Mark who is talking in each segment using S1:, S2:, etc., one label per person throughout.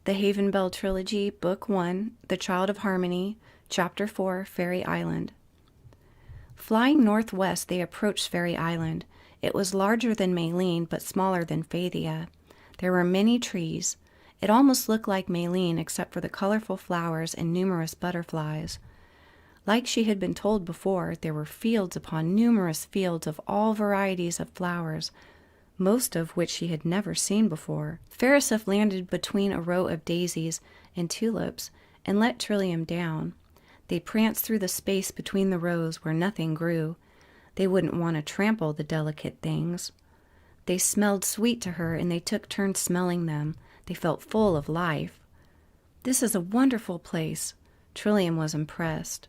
S1: The HAVENBELL Trilogy, Book 1, The Child of Harmony, Chapter 4, Fairy Island. Flying northwest, they approached Fairy Island. It was larger than Maylene, but smaller than Fathia. There were many trees. It almost looked like Maylene, except for the colorful flowers and numerous butterflies. Like she had been told before, there were fields upon numerous fields of all varieties of flowers, most of which she had never seen before. Phariseth landed between a row of daisies and tulips and let Trillium down. They pranced through the space between the rows where nothing grew. They wouldn't want to trample the delicate things. They smelled sweet to her, and they took turns smelling them. They felt full of life. "This is a wonderful place." Trillium was impressed.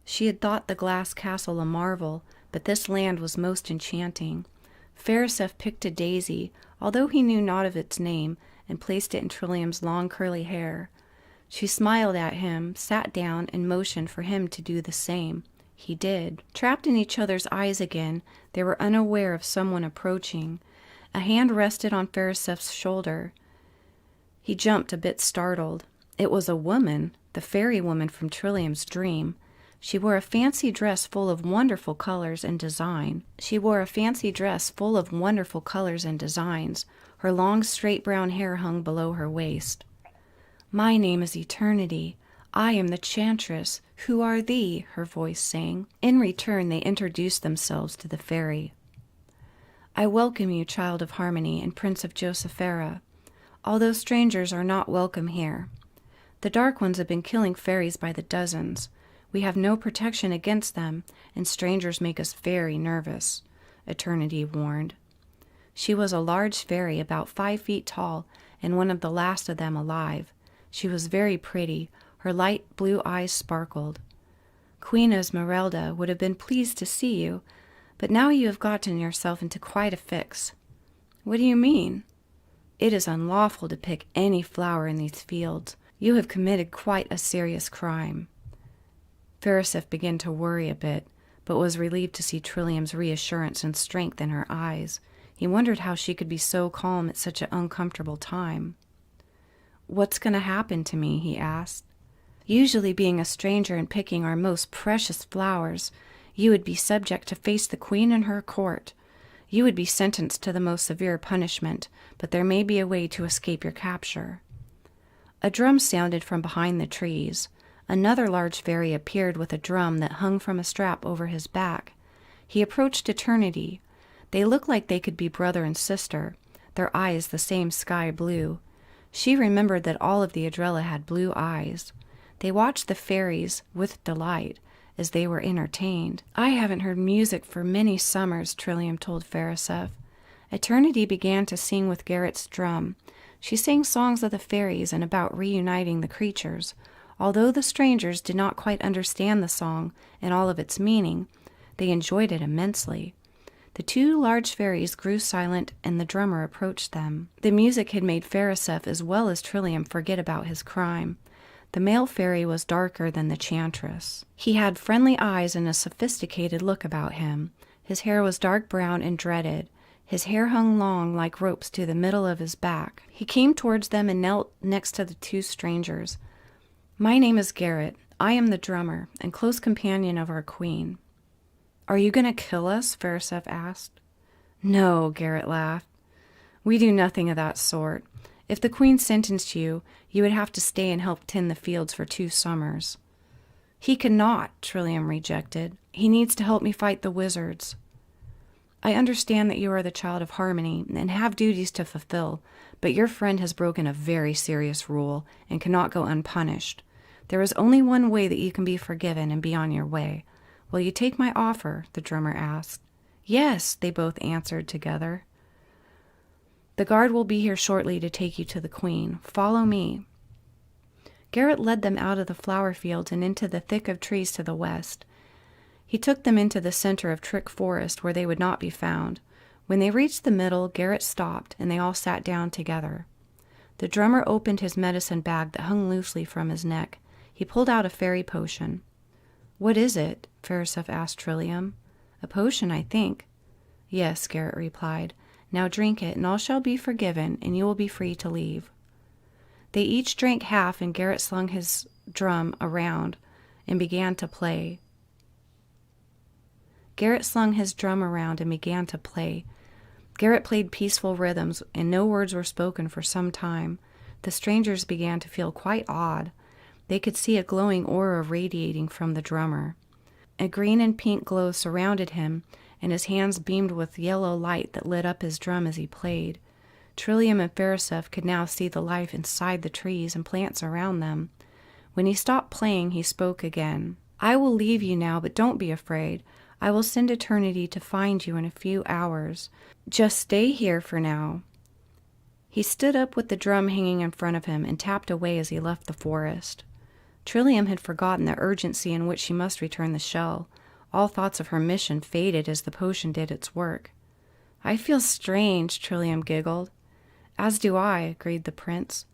S1: She had thought the glass castle a marvel, but this land was most enchanting. Phariseth picked a daisy, although he knew not of its name, and placed it in Trillium's long curly hair. She smiled at him, sat down, and motioned for him to do the same. He did. Trapped in each other's eyes again, they were unaware of someone approaching. A hand rested on Phariseth's shoulder. He jumped, a bit startled. It was a woman, the fairy woman from Trillium's dream. She wore a fancy dress full of wonderful colors and designs. Her long, straight brown hair hung below her waist. "My name is Eternity. I am the Chantress. Who are thee?" her voice sang. In return, they introduced themselves to the fairy. "I welcome you, Child of Harmony and Prince of Josephera. Although strangers are not welcome here. The Dark Ones have been killing fairies by the dozens. We have no protection against them, and strangers make us very nervous," Eternity warned. She was a large fairy, about 5 feet tall, and one of the last of them alive. She was very pretty. Her light blue eyes sparkled. "Queen Esmeralda would have been pleased to see you, but now you have gotten yourself into quite a fix." "What do you mean?" "It is unlawful to pick any flower in these fields. You have committed quite a serious crime." Phariseth began to worry a bit, but was relieved to see Trillium's reassurance and strength in her eyes. He wondered how she could be so calm at such an uncomfortable time. "What's going to happen to me?" he asked. "Usually, being a stranger and picking our most precious flowers, you would be subject to face the queen and her court. You would be sentenced to the most severe punishment, but there may be a way to escape your capture." A drum sounded from behind the trees. Another large fairy appeared with a drum that hung from a strap over his back. He approached Eternity. They looked like they could be brother and sister, their eyes the same sky blue. She remembered that all of the Adrella had blue eyes. They watched the fairies with delight as they were entertained. "I haven't heard music for many summers," Trillium told Phariseth. Eternity began to sing with Garrett's drum. She sang songs of the fairies and about reuniting the creatures. Although the strangers did not quite understand the song and all of its meaning, they enjoyed it immensely. The 2 large fairies grew silent, and the drummer approached them. The music had made Phariseth as well as Trillium forget about his crime. The male fairy was darker than the Chantress. He had friendly eyes and a sophisticated look about him. His hair was dark brown and dreaded. His hair hung long like ropes to the middle of his back. He came towards them and knelt next to the 2 strangers. "My name is Garrett. I am the drummer and close companion of our queen." "Are you going to kill us?" Phariseth asked. "No," Garrett laughed. "We do nothing of that sort. If the queen sentenced you, you would have to stay and help tend the fields for 2 summers. "He cannot," Trillium rejected. "He needs to help me fight the wizards." "I understand that you are the Child of Harmony and have duties to fulfill, but your friend has broken a very serious rule and cannot go unpunished. There is only one way that you can be forgiven and be on your way. Will you take my offer?" the drummer asked. "Yes," they both answered together. "The guard will be here shortly to take you to the queen. Follow me." Garrett led them out of the flower fields and into the thick of trees to the west. He took them into the center of Trick Forest where they would not be found. When they reached the middle, Garrett stopped, and they all sat down together. The drummer opened his medicine bag that hung loosely from his neck. He pulled out a fairy potion. "What is it?" Phariseth asked Trillium. "A potion, I think." "Yes," Garrett replied. "Now drink it, and all shall be forgiven, and you will be free to leave." They each drank half, and Garrett slung his drum around and began to play. Garrett played peaceful rhythms, and no words were spoken for some time. The strangers began to feel quite odd. They could see a glowing aura radiating from the drummer. A green and pink glow surrounded him, and his hands beamed with yellow light that lit up his drum as he played. Trillium and Farisef could now see the life inside the trees and plants around them. When he stopped playing, he spoke again. "I will leave you now, but don't be afraid. I will send eternity to find you in a few hours. Just stay here for now." He stood up with the drum hanging in front of him and tapped away as he left the forest. Trillium had forgotten the urgency in which she must return the shell. All thoughts of her mission faded as the potion did its work. "I feel strange," Trillium giggled. "As do I," agreed the prince.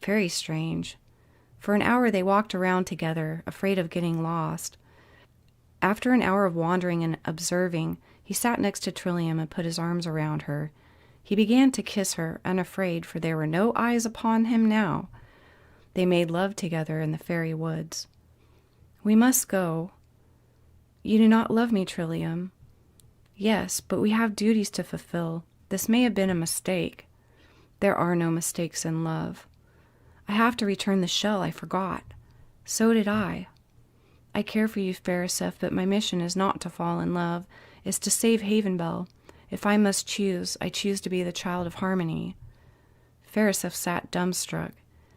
S1: "Very strange." For an hour they walked around together, afraid of getting lost. After an hour of wandering and observing, he sat next to Trillium and put his arms around her. He began to kiss her, unafraid, for there were no eyes upon him now. They made love together in the fairy woods. "We must go." "You do not love me, Trillium." "Yes, but we have duties to fulfill. This may have been a mistake." "There are no mistakes in love." "I have to return the shell. I forgot." "So did I." "I care for you, Farisef, but my mission is not to fall in love. It's to save Havenbell. If I must choose, I choose to be the child of harmony." Farisef sat dumbstruck.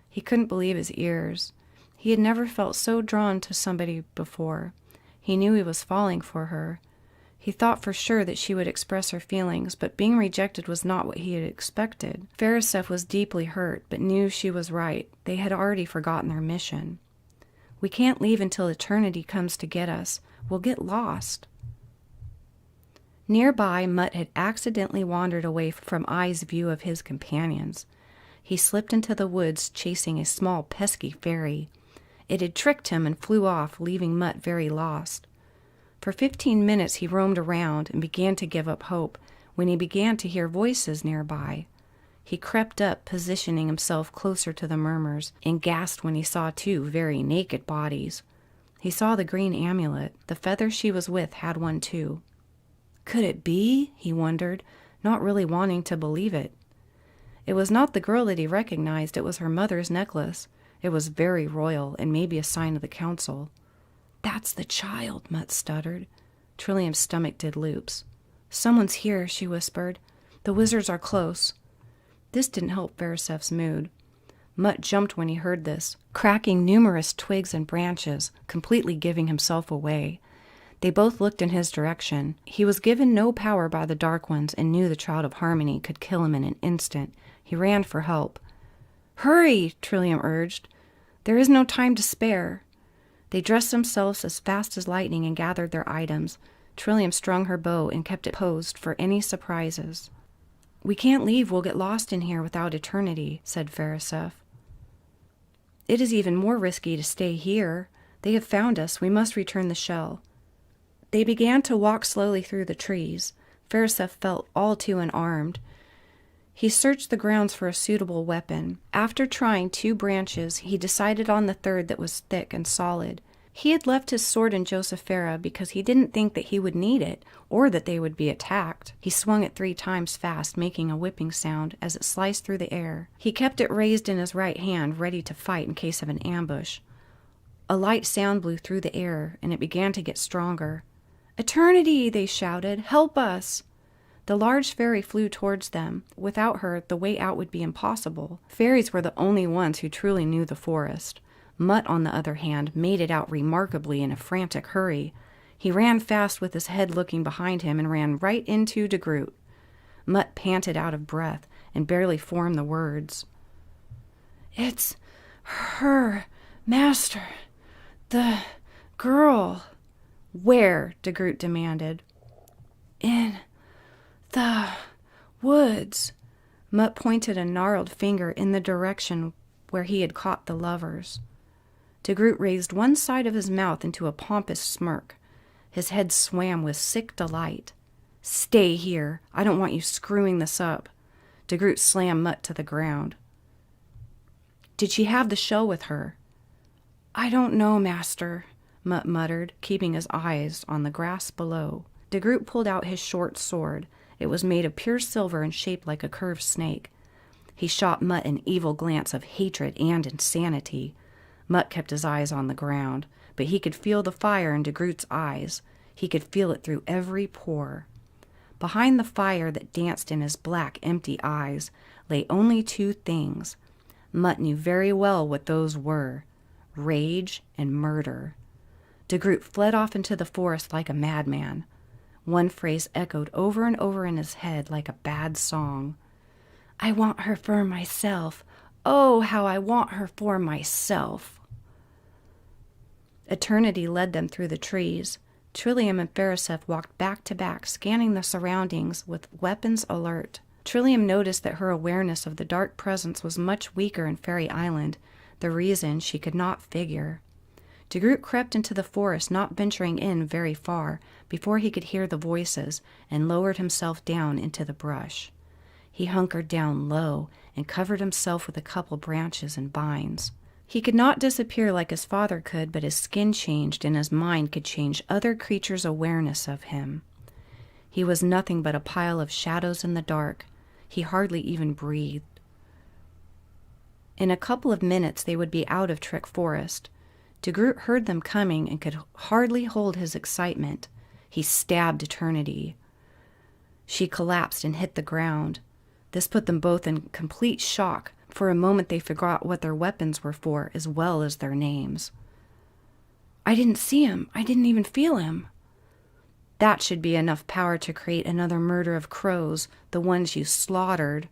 S1: He couldn't believe his ears. He had never felt so drawn to somebody before. He knew he was falling for her. He thought for sure that she would express her feelings, but being rejected was not what he had expected. Farisef was deeply hurt, but knew she was right. They had already forgotten their mission. "We can't leave until eternity comes to get us. We'll get lost." Nearby, Mutt had accidentally wandered away from Eye's view of his companions. He slipped into the woods, chasing a small, pesky fairy. It had tricked him and flew off, leaving Mutt very lost. For 15 minutes he roamed around and began to give up hope when he began to hear voices nearby. He crept up, positioning himself closer to the murmurs, and gasped when he saw 2 very naked bodies. He saw the green amulet. The feather she was with had one too. Could it be? He wondered, not really wanting to believe it. It was not the girl that he recognized. It was her mother's necklace. It was very royal, and maybe a sign of the council. "That's the child," Mutt stuttered. Trillium's stomach did loops. "Someone's here," she whispered. "The wizards are close." This didn't help Farisef's mood. Mutt jumped when he heard this, cracking numerous twigs and branches, completely giving himself away. They both looked in his direction. He was given no power by the Dark Ones and knew the Child of Harmony could kill him in an instant. He ran for help. "Hurry!" Trillium urged. "There is no time to spare." They dressed themselves as fast as lightning and gathered their items. Trillium strung her bow and kept it posed for any surprises. "We can't leave. We'll get lost in here without eternity," said Farisef. "It is even more risky to stay here. They have found us. We must return the shell." They began to walk slowly through the trees. Farisef felt all too unarmed. He searched the grounds for a suitable weapon. After trying 2 branches, he decided on the third that was thick and solid. He had left his sword in Josephera because he didn't think that he would need it, or that they would be attacked. He swung it 3 times fast, making a whipping sound as it sliced through the air. He kept it raised in his right hand, ready to fight in case of an ambush. A light sound blew through the air, and it began to get stronger. "Eternity!" they shouted. "Help us!" The large fairy flew towards them. Without her, the way out would be impossible. Fairies were the only ones who truly knew the forest. Mutt, on the other hand, made it out remarkably in a frantic hurry. He ran fast with his head looking behind him and ran right into de Groot. Mutt panted out of breath and barely formed the words. "It's her, master, the girl." "Where?" de Groot demanded. "In the woods." Mutt pointed a gnarled finger in the direction where he had caught the lovers. De Groot raised one side of his mouth into a pompous smirk. His head swam with sick delight. "Stay here. I don't want you screwing this up." De Groot slammed Mutt to the ground. Did she have the shell with her?" "I don't know, master," Mutt muttered, keeping his eyes on the grass below. De Groot pulled out his short sword. It was made of pure silver and shaped like a curved snake. He shot Mutt an evil glance of hatred and insanity. Mutt kept his eyes on the ground, but he could feel the fire in De Groot's eyes. He could feel it through every pore. Behind the fire that danced in his black, empty eyes lay only two things. Mutt knew very well what those were: rage and murder. De Groot fled off into the forest like a madman. One phrase echoed over and over in his head like a bad song. "I want her for myself. Oh, how I want her for myself." Eternity led them through the trees. Trillium and Phariseth walked back to back, scanning the surroundings with weapons alert. Trillium noticed that her awareness of the dark presence was much weaker in Fairy Island, the reason she could not figure. De Groot crept into the forest, not venturing in very far, before he could hear the voices, and lowered himself down into the brush. He hunkered down low and covered himself with a couple branches and vines. He could not disappear like his father could, but his skin changed and his mind could change other creatures' awareness of him. He was nothing but a pile of shadows in the dark. He hardly even breathed. In a couple of minutes they would be out of Trick Forest. De Groot heard them coming and could hardly hold his excitement. He stabbed Eternity. She collapsed and hit the ground. This put them both in complete shock. For a moment they forgot what their weapons were for, as well as their names. "I didn't see him. I didn't even feel him." "That should be enough power to create another murder of crows, the ones you slaughtered."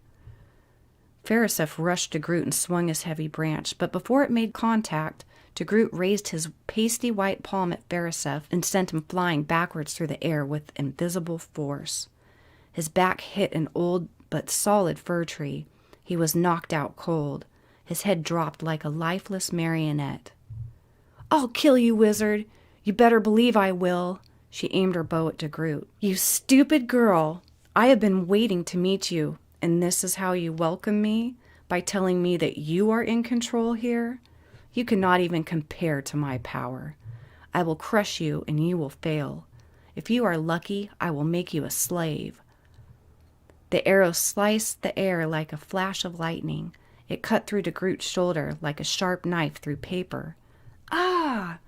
S1: Phariseth rushed to Groot and swung his heavy branch, but before it made contact, De Groot raised his pasty white palm at Phariseth and sent him flying backwards through the air with invisible force. His back hit an old but solid fir tree. He was knocked out cold. His head dropped like a lifeless marionette. "I'll kill you, wizard. You better believe I will." She aimed her bow at De Groot. "You stupid girl. I have been waiting to meet you, and this is how you welcome me? By telling me that you are in control here? You cannot even compare to my power. I will crush you and you will fail. If you are lucky, I will make you a slave." The arrow sliced the air like a flash of lightning. It cut through De Groot's shoulder like a sharp knife through paper. "Ah!"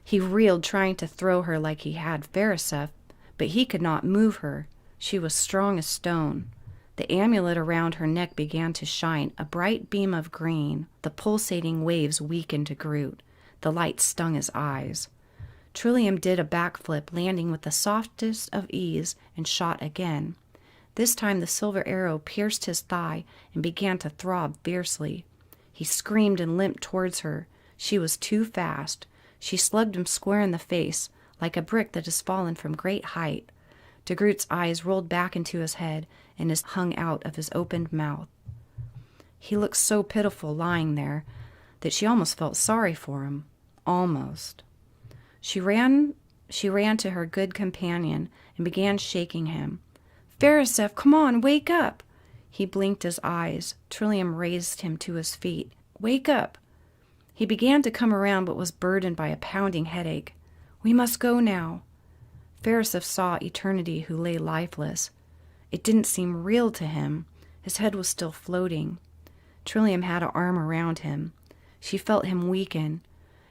S1: He reeled, trying to throw her like he had Phariseth, but he could not move her. She was strong as stone. The amulet around her neck began to shine, a bright beam of green. The pulsating waves weakened De Groot. The light stung his eyes. Trillium did a backflip, landing with the softest of ease, and shot again. This time the silver arrow pierced his thigh and began to throb fiercely. He screamed and limped towards her. She was too fast. She slugged him square in the face, like a brick that has fallen from great height. De Groot's eyes rolled back into his head, and his hung out of his opened mouth. He looked so pitiful lying there that she almost felt sorry for him. Almost. She ran to her good companion and began shaking him. "Phariseth, come on, wake up!" He blinked his eyes. Trillium raised him to his feet. "Wake up!" He began to come around, but was burdened by a pounding headache. "We must go now." Phariseth saw Eternity, who lay lifeless. It didn't seem real to him. His head was still floating. Trillium had an arm around him. She felt him weaken,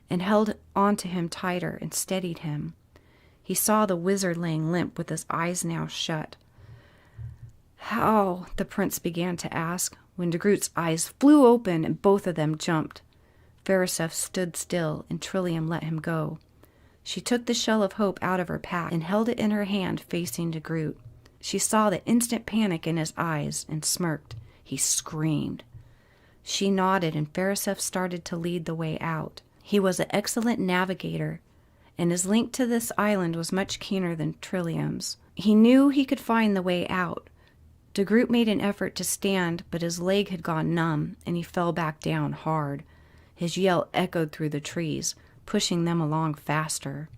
S1: and held on to him tighter and steadied him. He saw the wizard laying limp with his eyes now shut. "How?" the prince began to ask, when De Groot's eyes flew open and both of them jumped. Phariseth stood still, and Trillium let him go. She took the shell of hope out of her pack and held it in her hand, facing De Groot. She saw the instant panic in his eyes and smirked. He screamed. She nodded, and Phariseth started to lead the way out. He was an excellent navigator, and his link to this island was much keener than Trillium's. He knew he could find the way out. De Groot made an effort to stand, but his leg had gone numb, and he fell back down hard. His yell echoed through the trees, pushing them along faster.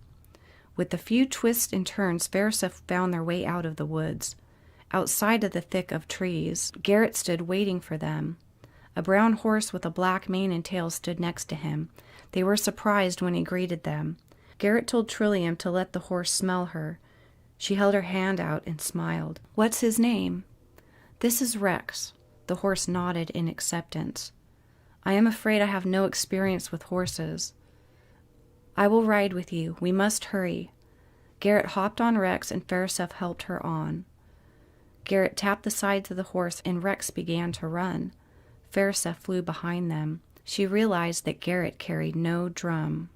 S1: With a few twists and turns, Phariseth found their way out of the woods. Outside of the thick of trees, Garrett stood waiting for them. A brown horse with a black mane and tail stood next to him. They were surprised when he greeted them. Garrett told Trillium to let the horse smell her. She held her hand out and smiled. "What's his name?" "This is Rex." The horse nodded in acceptance. "I am afraid I have no experience with horses." "I will ride with you. We must hurry." Garrett hopped on Rex and Farisef helped her on. Garrett tapped the sides of the horse and Rex began to run. Farisef flew behind them. She realized that Garrett carried no drum.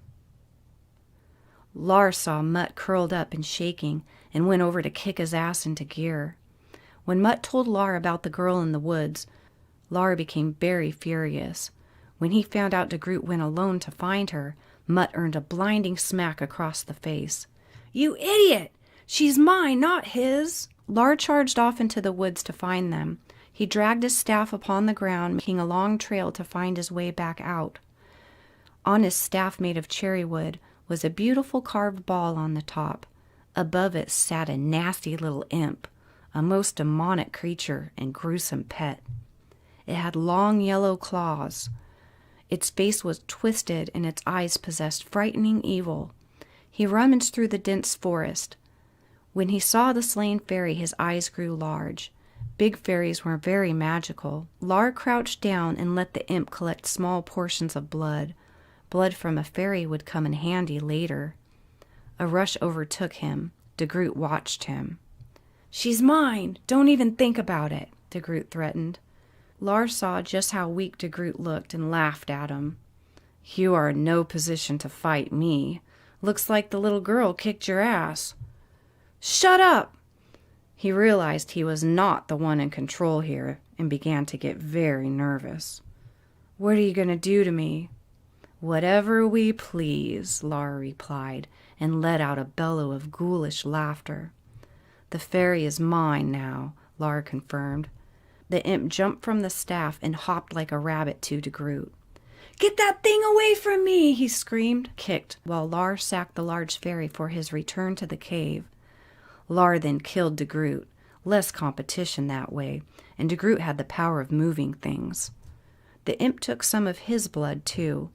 S1: Lar saw Mutt curled up and shaking and went over to kick his ass into gear. When Mutt told Lar about the girl in the woods, Lar became very furious. When he found out DeGroot went alone to find her, Mutt earned a blinding smack across the face. "You idiot! She's mine, not his!" Lar charged off into the woods to find them. He dragged his staff upon the ground, making a long trail to find his way back out. On his staff made of cherry wood was a beautiful carved ball on the top. Above it sat a nasty little imp, a most demonic creature and gruesome pet. It had long yellow claws. Its face was twisted and its eyes possessed frightening evil. He rummaged through the dense forest. When he saw the slain fairy, his eyes grew large. Big fairies were very magical. Lar crouched down and let the imp collect small portions of blood. Blood from a fairy would come in handy later. A rush overtook him. DeGroot watched him. "She's mine! Don't even think about it," DeGroot threatened. Lar saw just how weak DeGroot looked and laughed at him. "You are in no position to fight me. Looks like the little girl kicked your ass." "Shut up!" He realized he was not the one in control here and began to get very nervous. "What are you going to do to me?" "Whatever we please," Lar replied, and let out a bellow of ghoulish laughter. "The fairy is mine now," Lar confirmed. The imp jumped from the staff and hopped like a rabbit to DeGroot. "Get that thing away from me!" he screamed, kicked, while Lar sacked the large fairy for his return to the cave. Lar then killed DeGroot. Less competition that way, and DeGroot had the power of moving things. The imp took some of his blood, too.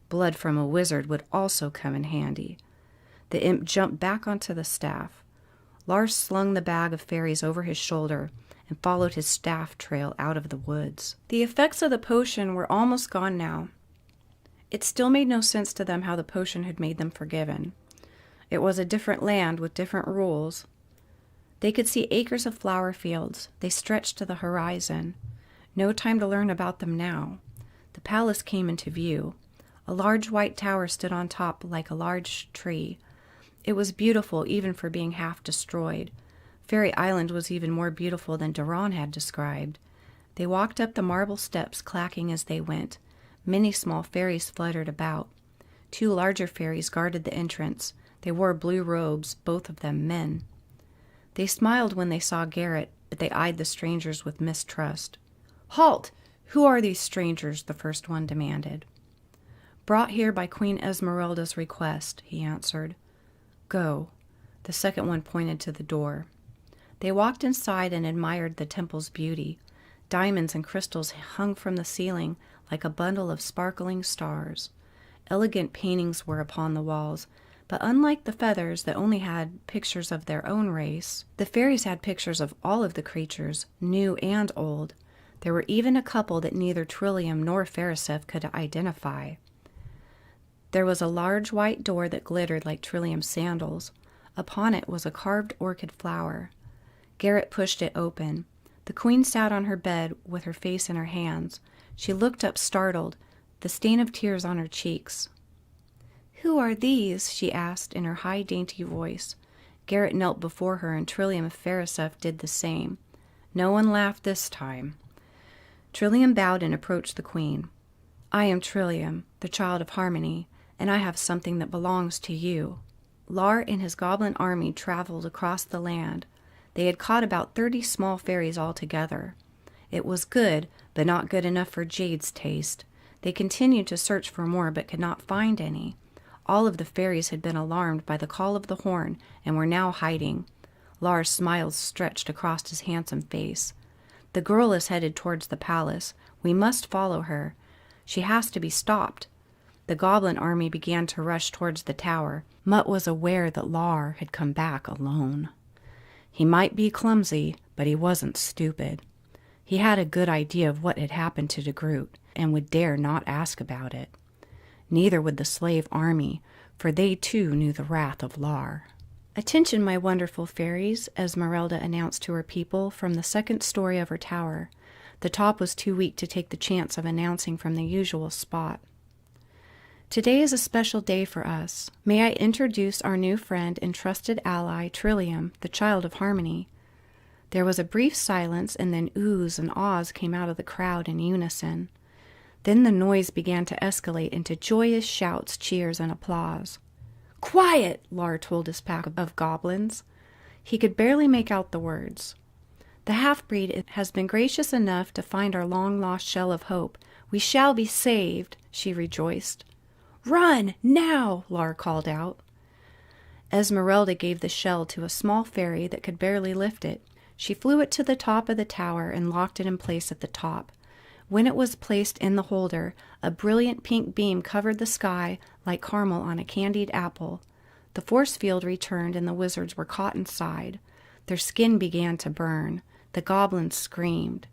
S1: Blood from a wizard would also come in handy. The imp jumped back onto the staff. Lar slung the bag of fairies over his shoulder and followed his staff trail out of the woods. The effects of the potion were almost gone now. It still made no sense to them how the potion had made them forgiven. It was a different land with different rules. They could see acres of flower fields. They stretched to the horizon. No time to learn about them now. The palace came into view. A large white tower stood on top like a large tree. It was beautiful even for being half destroyed. Fairy Island was even more beautiful than Duran had described. They walked up the marble steps, clacking as they went. Many small fairies fluttered about. 2 larger fairies guarded the entrance. They wore blue robes, both of them men. They smiled when they saw Garrett, but they eyed the strangers with mistrust. "Halt! Who are these strangers?" the first one demanded. "Brought here by Queen Esmeralda's request," he answered. "Go." The second one pointed to the door. They walked inside and admired the temple's beauty. Diamonds and crystals hung from the ceiling like a bundle of sparkling stars. Elegant paintings were upon the walls, but unlike the feathers that only had pictures of their own race, the fairies had pictures of all of the creatures, new and old. There were even a couple that neither Trillium nor Farisef could identify. There was a large white door that glittered like Trillium's sandals. Upon it was a carved orchid flower. Garrett pushed it open. The queen sat on her bed with her face in her hands. She looked up startled, the stain of tears on her cheeks. "Who are these?" she asked in her high, dainty voice. Garrett knelt before her, and Trillium and Farisef did the same. No one laughed this time. Trillium bowed and approached the queen. "I am Trillium, the child of harmony, and I have something that belongs to you." Lar and his goblin army traveled across the land. They had caught about 30 small fairies altogether. It was good, but not good enough for Jade's taste. They continued to search for more, but could not find any. All of the fairies had been alarmed by the call of the horn and were now hiding. Lar's smile stretched across his handsome face. "The girl is headed towards the palace. We must follow her. She has to be stopped." The goblin army began to rush towards the tower. Mutt was aware that Lar had come back alone. He might be clumsy, but he wasn't stupid. He had a good idea of what had happened to de Groot, and would dare not ask about it. Neither would the slave army, for they too knew the wrath of Lar. "Attention, my wonderful fairies," Esmeralda announced to her people from the second story of her tower. The top was too weak to take the chance of announcing from the usual spot. "Today is a special day for us. May I introduce our new friend and trusted ally, Trillium, the child of harmony." There was a brief silence, and then oohs and ahs came out of the crowd in unison. Then the noise began to escalate into joyous shouts, cheers, and applause. "Quiet!" Lar told his pack of goblins. He could barely make out the words. "The half-breed has been gracious enough to find our long-lost shell of hope. We shall be saved," she rejoiced. "Run, now!" Lar called out. Esmeralda gave the shell to a small fairy that could barely lift it. She flew it to the top of the tower and locked it in place at the top. When it was placed in the holder, a brilliant pink beam covered the sky like caramel on a candied apple. The force field returned and the wizards were caught inside. Their skin began to burn. The goblins screamed.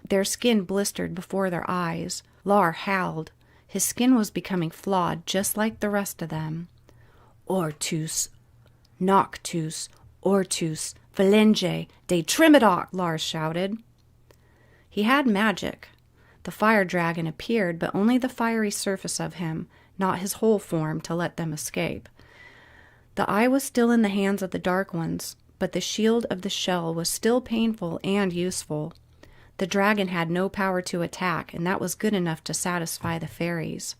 S1: Their skin blistered before their eyes. Lar howled. His skin was becoming flawed just like the rest of them. "Ortus, Noctus, Ortus, Phalenge, de Trimidoc," Lar shouted. He had magic. The fire dragon appeared, but only the fiery surface of him, not his whole form, to let them escape. The eye was still in the hands of the Dark Ones, but the shield of the shell was still painful and useful. The dragon had no power to attack, and that was good enough to satisfy the fairies.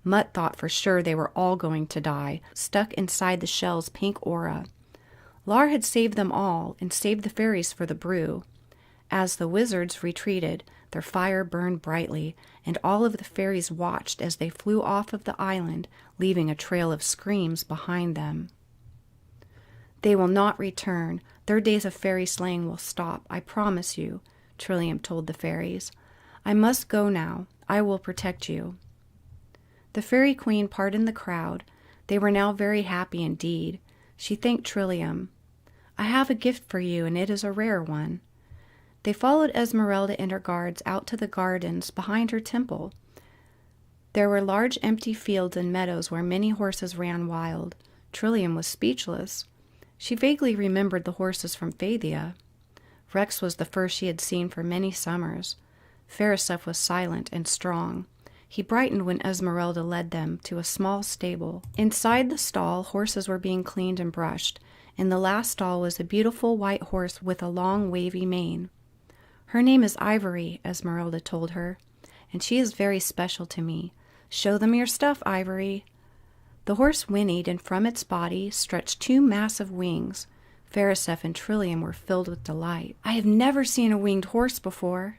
S1: Mutt thought for sure they were all going to die, stuck inside the shell's pink aura. Lar had saved them all, and saved the fairies for the brew. As the wizards retreated, their fire burned brightly, and all of the fairies watched as they flew off of the island, leaving a trail of screams behind them. "They will not return. Their days of fairy slaying will stop, I promise you," Trillium told the fairies. "I must go now. I will protect you." The fairy queen pardoned the crowd. They were now very happy indeed. She thanked Trillium. "I have a gift for you, and it is a rare one." They followed Esmeralda and her guards out to the gardens behind her temple. There were large empty fields and meadows where many horses ran wild. Trillium was speechless. She vaguely remembered the horses from Phaethia. Rex was the first she had seen for many summers. Phariseph was silent and strong. He brightened when Esmeralda led them to a small stable. Inside the stall, horses were being cleaned and brushed. In the last stall was a beautiful white horse with a long, wavy mane. "Her name is Ivory," Esmeralda told her, "and she is very special to me. Show them your stuff, Ivory." The horse whinnied, and from its body stretched two massive wings. Phariseph and Trillium were filled with delight. "I have never seen a winged horse before."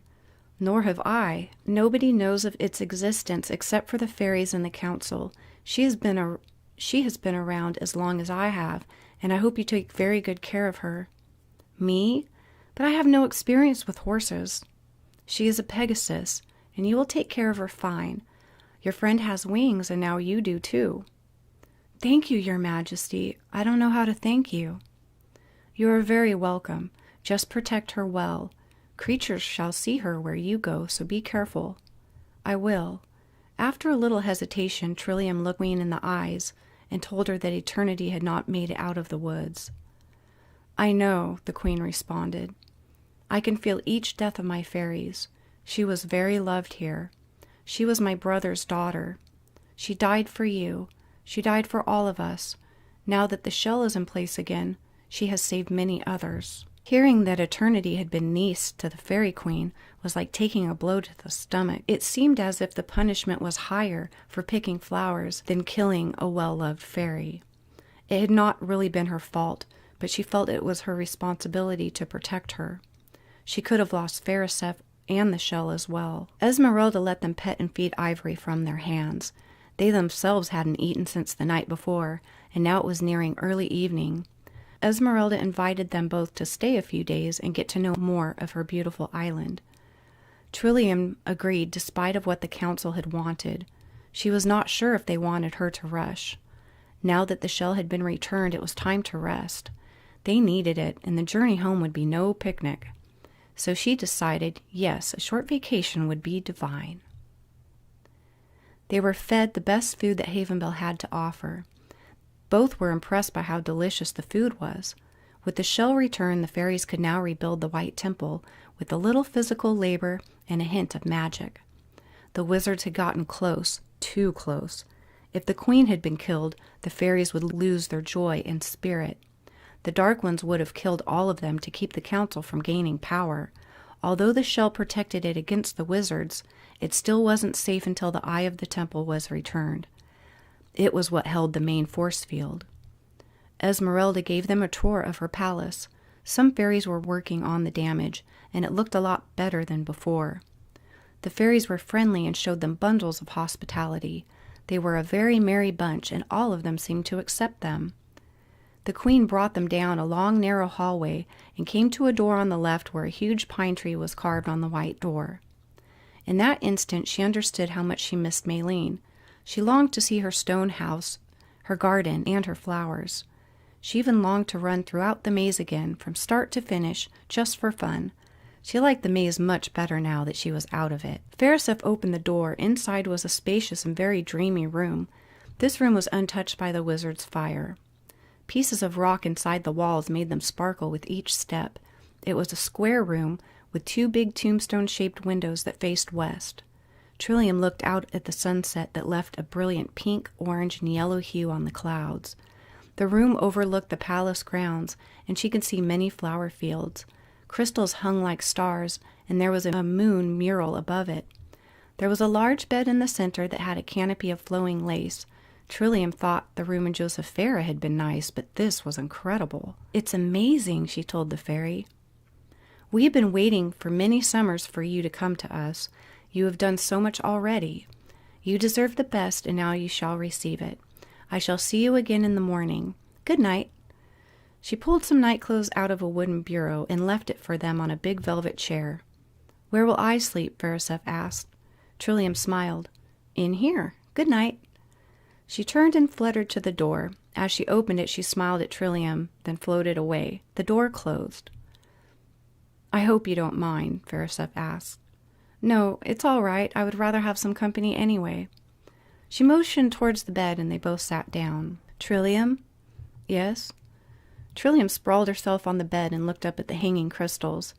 S1: "Nor have I. Nobody knows of its existence except for the fairies and the council. She has been around as long as I have, and I hope you take very good care of her." "Me? But I have no experience with horses." "She is a Pegasus, and you will take care of her fine. Your friend has wings, and now you do too." "Thank you, Your Majesty. I don't know how to thank you." "You are very welcome. Just protect her well. Creatures shall see her where you go, so be careful." "I will." After a little hesitation, Trillium looked Queen in the eyes and told her that eternity had not made it out of the woods. "I know," the Queen responded. "I can feel each death of my fairies. She was very loved here. She was my brother's daughter. She died for you. She died for all of us. Now that the shell is in place again, she has saved many others." Hearing that eternity had been niece to the Fairy Queen was like taking a blow to the stomach. It seemed as if the punishment was higher for picking flowers than killing a well-loved fairy. It had not really been her fault, but she felt it was her responsibility to protect her. She could have lost Phariseph and the shell as well. Esmeralda let them pet and feed Ivory from their hands. They themselves hadn't eaten since the night before, and now it was nearing early evening. Esmeralda invited them both to stay a few days and get to know more of her beautiful island. Trillium agreed despite of what the council had wanted. She was not sure if they wanted her to rush. Now that the shell had been returned, it was time to rest. They needed it, and the journey home would be no picnic. So she decided, yes, a short vacation would be divine. They were fed the best food that Havenbell had to offer. Both were impressed by how delicious the food was. With the shell returned, the fairies could now rebuild the White Temple with a little physical labor and a hint of magic. The wizards had gotten close, too close. If the queen had been killed, the fairies would lose their joy and spirit. The Dark Ones would have killed all of them to keep the council from gaining power. Although the shell protected it against the wizards, it still wasn't safe until the eye of the temple was returned. It was what held the main force field. Esmeralda gave them a tour of her palace. Some fairies were working on the damage, and it looked a lot better than before. The fairies were friendly and showed them bundles of hospitality. They were a very merry bunch, and all of them seemed to accept them. The queen brought them down a long, narrow hallway and came to a door on the left where a huge pine tree was carved on the white door. In that instant, she understood how much she missed Maylene. She longed to see her stone house, her garden, and her flowers. She even longed to run throughout the maze again, from start to finish, just for fun. She liked the maze much better now that she was out of it. Farisef opened the door. Inside was a spacious and very dreamy room. This room was untouched by the wizard's fire. Pieces of rock inside the walls made them sparkle with each step. It was a square room with 2 big tombstone-shaped windows that faced west. Trillium looked out at the sunset that left a brilliant pink, orange, and yellow hue on the clouds. The room overlooked the palace grounds, and she could see many flower fields. Crystals hung like stars, and there was a moon mural above it. There was a large bed in the center that had a canopy of flowing lace. Trillium thought the room in Josephera had been nice, but this was incredible. "It's amazing," she told the fairy. "We have been waiting for many summers for you to come to us. You have done so much already. You deserve the best, and now you shall receive it. I shall see you again in the morning. Good night." She pulled some nightclothes out of a wooden bureau and left it for them on a big velvet chair. "Where will I sleep?" Farisef asked. Trillium smiled. "In here. Good night." She turned and fluttered to the door. As she opened it, she smiled at Trillium, then floated away. The door closed. "I hope you don't mind," Farisef asked. "No, it's all right. I would rather have some company anyway." She motioned towards the bed, and they both sat down. "Trillium?" "Yes?" Trillium sprawled herself on the bed and looked up at the hanging crystals.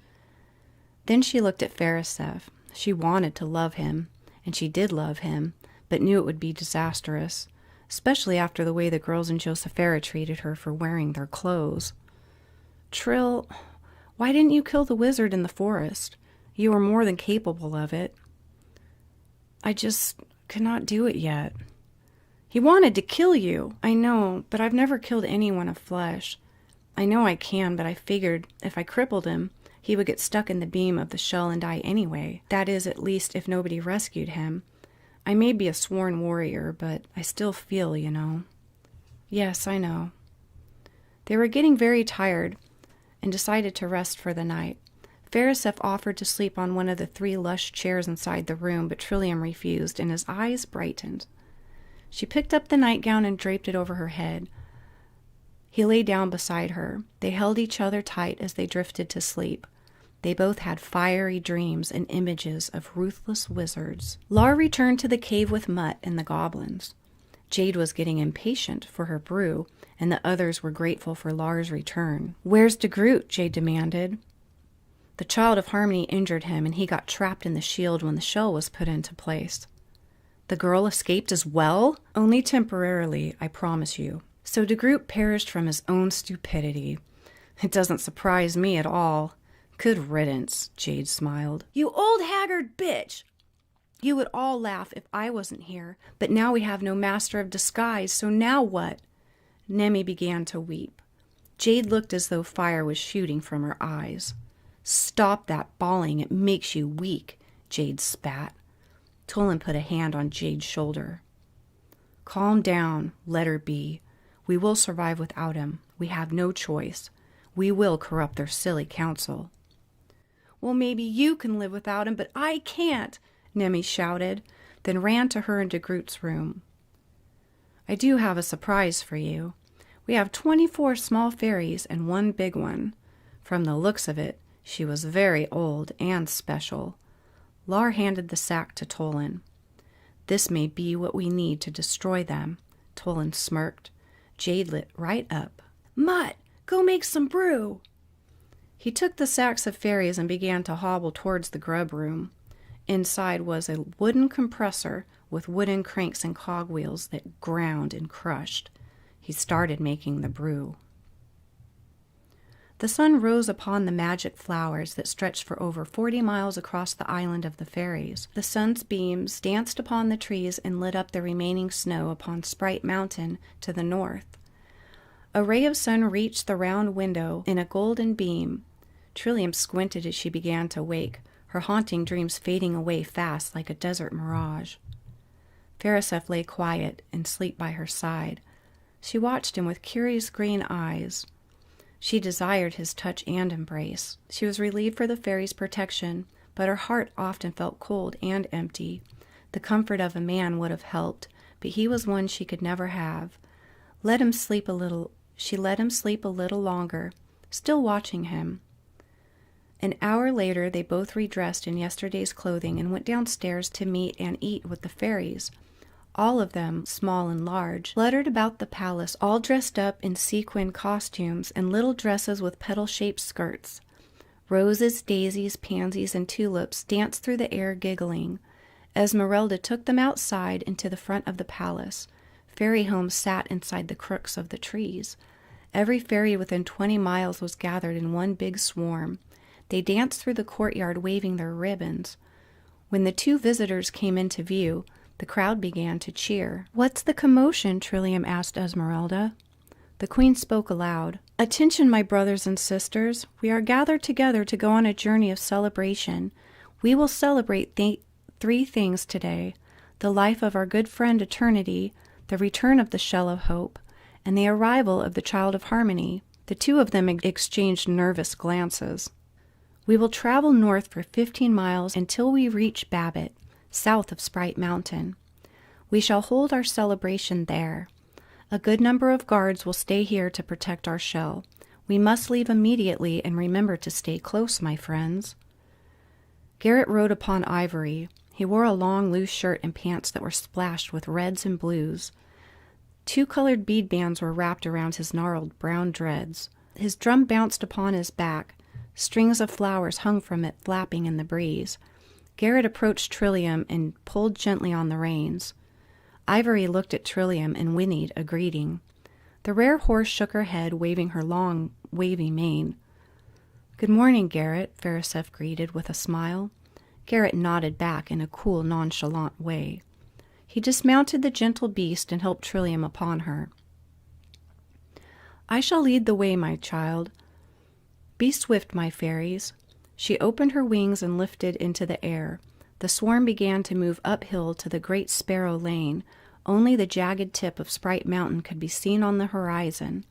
S1: Then she looked at Farisef. She wanted to love him, and she did love him, but knew it would be disastrous, especially after the way the girls in Josephera treated her for wearing their clothes. "Trill, why didn't you kill the wizard in the forest? You were more than capable of it." "I just could not do it yet." "He wanted to kill you." "I know, but I've never killed anyone of flesh. I know I can, but I figured if I crippled him, he would get stuck in the beam of the shell and die anyway. That is, at least if nobody rescued him. I may be a sworn warrior, but I still feel, you know." "Yes, I know." They were getting very tired and decided to rest for the night. Farisef offered to sleep on one of the 3 lush chairs inside the room, but Trillium refused, and his eyes brightened. She picked up the nightgown and draped it over her head. He lay down beside her. They held each other tight as they drifted to sleep. They both had fiery dreams and images of ruthless wizards. Lar returned to the cave with Mutt and the goblins. Jade was getting impatient for her brew, and the others were grateful for Lar's return. "Where's de Groot?" Jade demanded. "The Child of Harmony injured him, and he got trapped in the shield when the shell was put into place." "The girl escaped as well?" "Only temporarily, I promise you." "So de Groot perished from his own stupidity. It doesn't surprise me at all." "Good riddance," Jade smiled. "You old haggard bitch! You would all laugh if I wasn't here, but now we have no master of disguise, so now what?" Nemi began to weep. Jade looked as though fire was shooting from her eyes. "Stop that bawling, it makes you weak," Jade spat. Tolan put a hand on Jade's shoulder. "Calm down, let her be. We will survive without him. We have no choice. We will corrupt their silly council." Well, maybe you can live without him, but I can't, Nemi shouted, then ran to her and to Groot's room. I do have a surprise for you. We have 24 small fairies and one big one. From the looks of it, she was very old and special. Lar handed the sack to Tolan. This may be what we need to destroy them. Tolan smirked. Jade lit right up. Mutt, go make some brew. He took the sacks of fairies and began to hobble towards the grub room. Inside was a wooden compressor with wooden cranks and cogwheels that ground and crushed. He started making the brew. The sun rose upon the magic flowers that stretched for over 40 miles across the island of the fairies. The sun's beams danced upon the trees and lit up the remaining snow upon Sprite Mountain to the north. A ray of sun reached the round window in a golden beam. Trillium squinted as she began to wake, her haunting dreams fading away fast like a desert mirage. Farisef lay quiet and sleep by her side. She watched him with curious green eyes. She desired his touch and embrace. She was relieved for the fairy's protection, but her heart often felt cold and empty. The comfort of a man would have helped, but he was one she could never have. Let him sleep a little. She let him sleep a little longer, still watching him. An hour later, they both redressed in yesterday's clothing and went downstairs to meet and eat with the fairies. All of them, small and large, fluttered about the palace, all dressed up in sequin costumes and little dresses with petal-shaped skirts. Roses, daisies, pansies, and tulips danced through the air giggling. Esmeralda took them outside into the front of the palace. Fairy homes sat inside the crooks of the trees. Every fairy within 20 miles was gathered in one big swarm. They danced through the courtyard waving their ribbons. When the two visitors came into view, the crowd began to cheer. What's the commotion? Trillium asked Esmeralda. The queen spoke aloud. Attention, my brothers and sisters. We are gathered together to go on a journey of celebration. We will celebrate three things today: the life of our good friend Eternity, the return of the Shell of Hope, and the arrival of the Child of Harmony. The two of them exchanged nervous glances. We will travel north for 15 miles until we reach Babbitt, south of Sprite Mountain. We shall hold our celebration there. A good number of guards will stay here to protect our shell. We must leave immediately and remember to stay close, my friends. Garrett rode upon Ivory. He wore a long, loose shirt and pants that were splashed with reds and blues. 2 colored bead bands were wrapped around his gnarled brown dreads. His drum bounced upon his back. Strings of flowers hung from it, flapping in the breeze. Garrett approached Trillium and pulled gently on the reins. Ivory looked at Trillium and whinnied a greeting. The rare horse shook her head, waving her long, wavy mane. Good morning, Garrett, Farisef greeted with a smile. Garrett nodded back in a cool, nonchalant way. He dismounted the gentle beast and helped Trillium upon her. I shall lead the way, my child. Be swift, my fairies. She opened her wings and lifted into the air. The swarm began to move uphill to the Great Sparrow Lane. Only the jagged tip of Sprite Mountain could be seen on the horizon.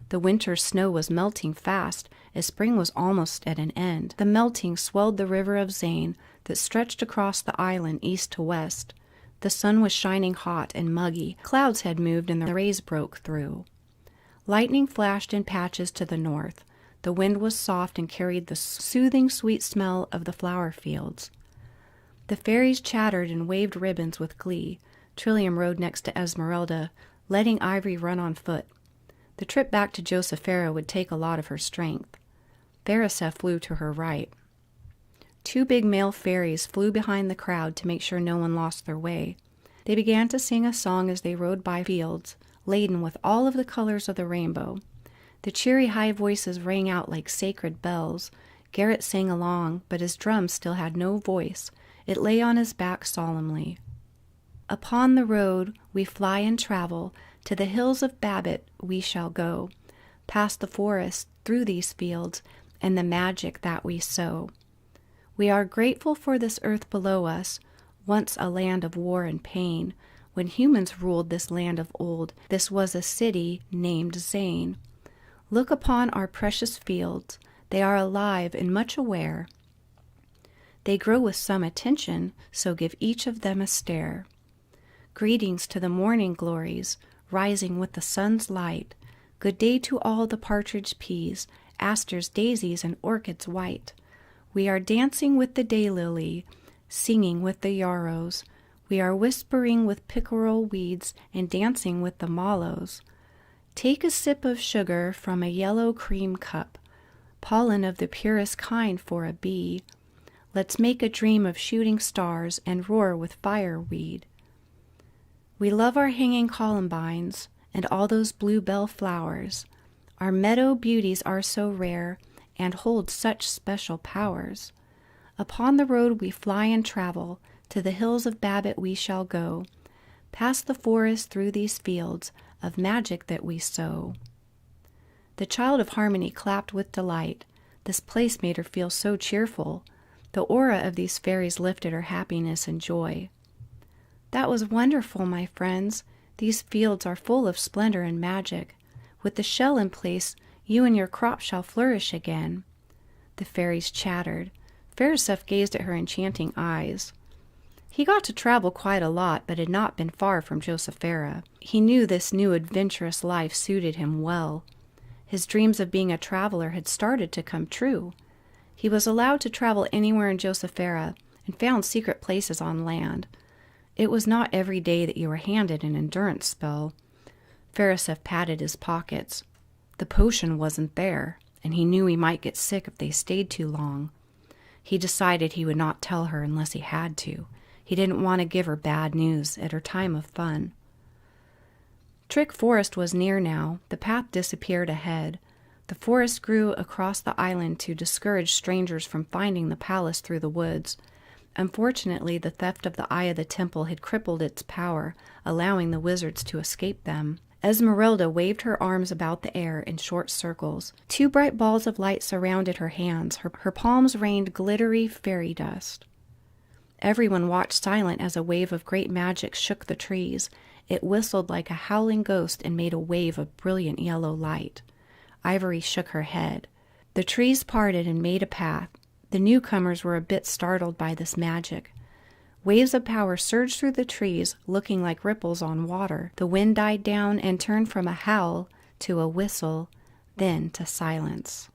S1: The winter's snow was melting fast, as spring was almost at an end. The melting swelled the river of Zane that stretched across the island east to west. The sun was shining hot and muggy. Clouds had moved and the rays broke through. Lightning flashed in patches to the north. The wind was soft and carried the soothing, sweet smell of the flower fields. The fairies chattered and waved ribbons with glee. Trillium rode next to Esmeralda, letting Ivory run on foot. The trip back to Josephera would take a lot of her strength. Farisef flew to her right. 2 big male fairies flew behind the crowd to make sure no one lost their way. They began to sing a song as they rode by fields, laden with all of the colors of the rainbow. The cheery high voices rang out like sacred bells. Garrett sang along, but his drum still had no voice. It lay on his back solemnly. Upon the road we fly and travel, to the hills of Babbitt we shall go, past the forest, through these fields, and the magic that we sow. We are grateful for this earth below us, once a land of war and pain. When humans ruled this land of old, this was a city named Zane. Look upon our precious fields. They are alive and much aware. They grow with some attention, so give each of them a stare. Greetings to the morning glories, rising with the sun's light. Good day to all the partridge peas, asters, daisies, and orchids white. We are dancing with the daylily, singing with the yarrows. We are whispering with pickerel weeds and dancing with the mallows. Take a sip of sugar from a yellow cream cup, pollen of the purest kind for a bee. Let's make a dream of shooting stars and roar with fireweed. We love our hanging columbines and all those bluebell flowers. Our meadow beauties are so rare and hold such special powers. Upon the road we fly and travel, to the hills of Babbitt we shall go, past the forest through these fields of magic that we sow. The child of harmony clapped with delight. This place made her feel so cheerful. The aura of these fairies lifted her happiness and joy. That was wonderful, my friends. These fields are full of splendor and magic. With the shell in place, you and your crop shall flourish again. The fairies chattered. Fairstuff gazed at her enchanting eyes. He got to travel quite a lot, but had not been far from Josephera. He knew this new adventurous life suited him well. His dreams of being a traveler had started to come true. He was allowed to travel anywhere in Josephera and found secret places on land. It was not every day that you were handed an endurance spell. Fairstuff patted his pockets. The potion wasn't there, and he knew he might get sick if they stayed too long. He decided he would not tell her unless he had to. He didn't want to give her bad news at her time of fun. Trick Forest was near now. The path disappeared ahead. The forest grew across the island to discourage strangers from finding the palace through the woods. Unfortunately, the theft of the Eye of the Temple had crippled its power, allowing the wizards to escape them. Esmeralda waved her arms about the air in short circles. 2 bright balls of light surrounded her hands. Her palms rained glittery fairy dust. Everyone watched silent as a wave of great magic shook the trees. It whistled like a howling ghost and made a wave of brilliant yellow light. Ivory shook her head. The trees parted and made a path. The newcomers were a bit startled by this magic. Waves of power surged through the trees, looking like ripples on water. The wind died down and turned from a howl to a whistle, then to silence.